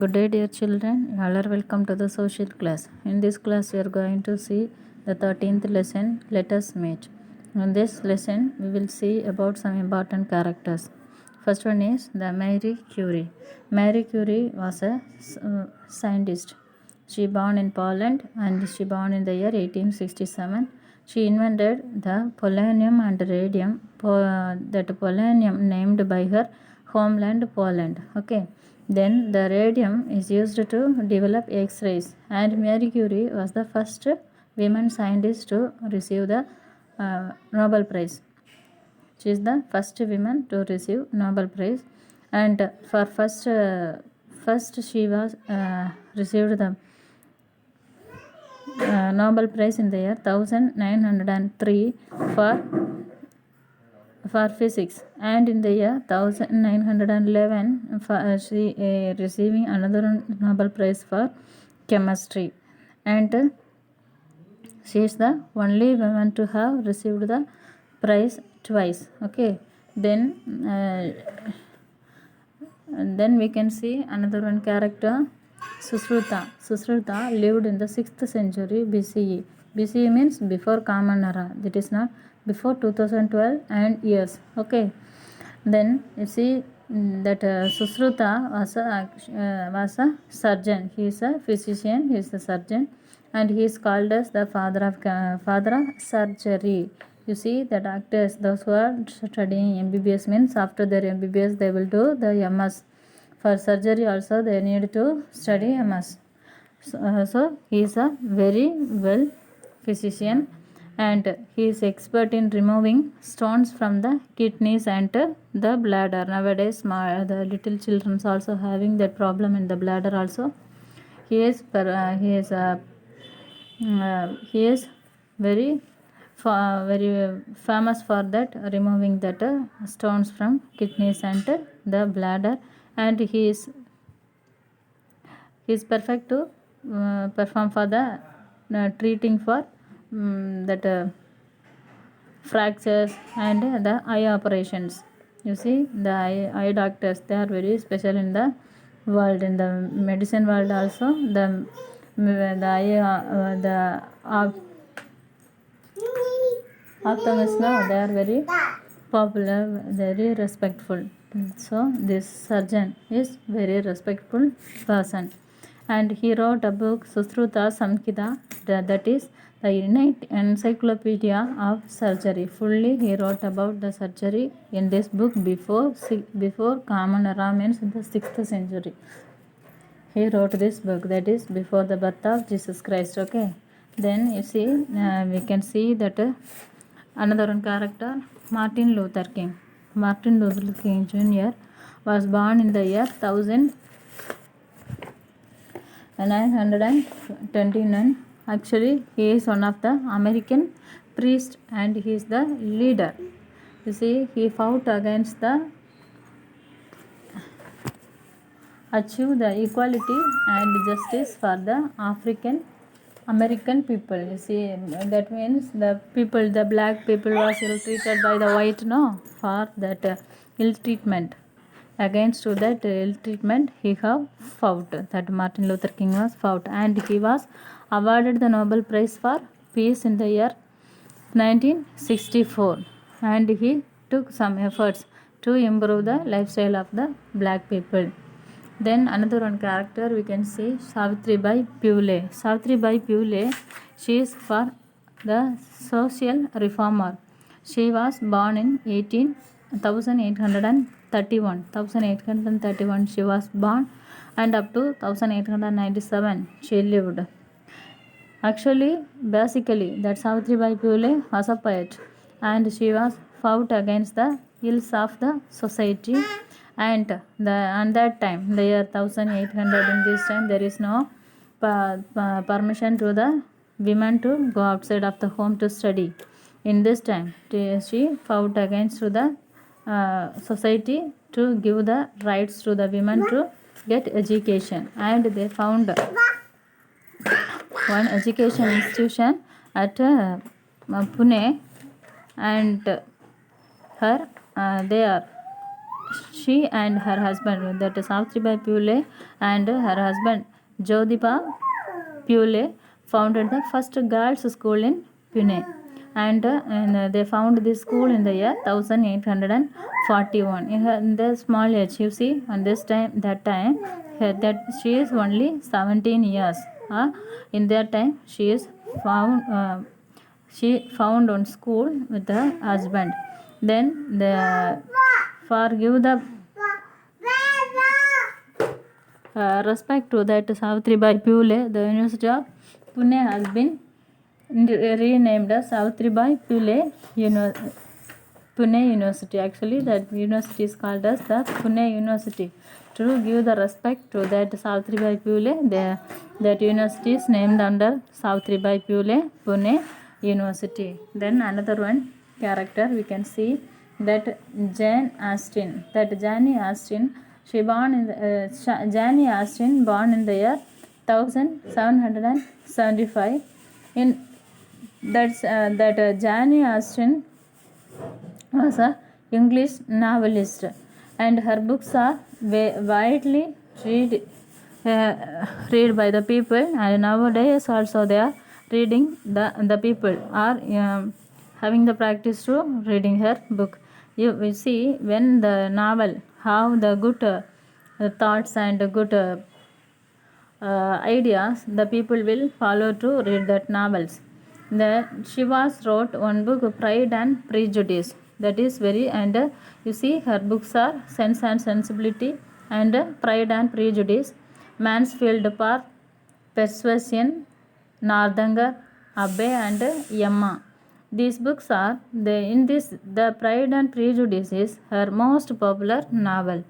Good day, dear children. You all are welcome to the social class. In this class, we are going to see the 13th lesson. Let us meet. In this lesson, we will see about some important characters. First one is the Marie Curie. Marie Curie was a scientist. She born in Poland and she born in the year 1867. She invented the polonium and radium. That polonium named by her homeland Poland. Okay. Then the radium is used to develop X-rays, and Marie Curie was the first woman scientist to receive the Nobel Prize. She is the first woman to receive Nobel Prize, and for first she was received the Nobel Prize in the year 1903 for physics, and in the year 1911 she receiving another Nobel Prize for chemistry, and she is the only woman to have received the prize twice. Okay, then we can see another one character, Susruta. Susruta lived in the 6th century BCE. BCE means before Common Era. That is not before 2012 and years. Okay. Then you see that Susruta was a surgeon. He is a physician. He is a surgeon, and he is called as the father of surgery. You see, the doctors, those who are studying MBBS, means after their MBBS they will do the MS. For surgery also they need to study MS. So he is a very well physician, and he is expert in removing stones from the kidneys and the bladder. Nowadays the little children also having that problem in the bladder also. He is very famous for that, removing that stones from kidneys and the bladder, and he is perfect to perform for the treating for that fractures and the eye operations. You see, the eye doctors, they are very special in the world, in the medicine world also. The eye the ophthalmists now, they are very popular, very respectful. So this surgeon is very respectful person, and he wrote a book, Susruta Samhita, that is the encyclopedia of surgery. Fully he wrote about the surgery in this book before Common Era, means in the 6th century. He wrote this book, that is before the birth of Jesus Christ. Okay. Then you see, we can see that another one character, Martin Luther King. Martin Luther King Jr. was born in the year 1929. Actually, he is one of the American priests, and he is the leader. You see, he fought against the achieve the equality and justice for the African American people. You see, that means the black people was ill treated by the white, no, for that ill treatment. Against to that ill treatment, he have fought. That Martin Luther King was fought, and he was awarded the Nobel Prize for Peace in the year 1964, and he took some efforts to improve the lifestyle of the black people. Then another one character we can see, Savitribai Phule. Savitribai Phule, she is for the social reformer. She was born in 1831 she was born, and up to 1897 she lived. Actually, basically, that Savitribai Phule was a poet, and she was fought against the ills of the society. And on that time, the year 1800, in this time, there is no permission to the women to go outside of the home to study. In this time, she fought against to the society to give the rights to the women to get education, and they found one education institution at Pune, and her there she and her husband, that is Savitribai Phule and her husband Jyotiba Phule, founded the first girls' school in Pune. And they found this school in the year 1841. In the small age, you see, on this time, that she is only 17 years. In that time, she found on school with her husband. Then the for give the respect to that Savitribai Phule, the University of Pune has been renamed as Savitribai Phule Pune University. Actually, that university is called as the Pune University. To give the respect to that Savitribai Phule, that university is named under Savitribai Phule Pune University. Then another one character we can see, that Jane Austen. That Jane Austen, Jane Austen born in the year 1775. In that Jane Austen was a English novelist, and her books are widely read by the people, and nowadays also they are reading, the people are having the practice to reading her book. You will see when the novel have the good thoughts and good ideas, the people will follow to read that novels. She was wrote one book, Pride and Prejudice. That is very, and you see her books are Sense and Sensibility and Pride and Prejudice, Mansfield Park, Persuasion, Northanger Abbey and Emma. These books are the Pride and Prejudice is her most popular novel.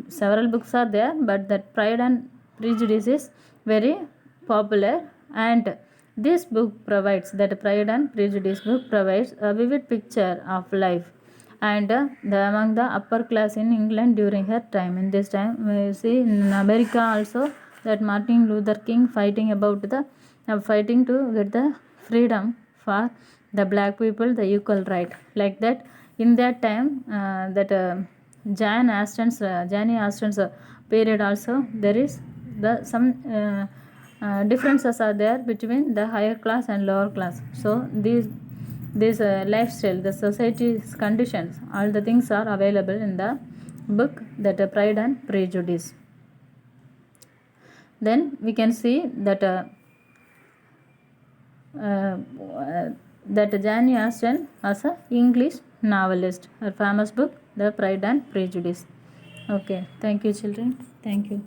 Several books are there, but that Pride and Prejudice is very popular, and this book provides, that Pride and Prejudice book provides a vivid picture of life and among the upper class in England during her time. In this time, we see in America also, that Martin Luther King fighting to get the freedom for the black people, the equal right. Like that, in that time, Jane Austen's period also, there is some differences are there between the higher class and lower class. So this lifestyle, the society's conditions, all the things are available in the book, that Pride and Prejudice. Then we can see that Jane Austen was an English novelist. Her famous book, The Pride and Prejudice. Okay, thank you children. Thank you.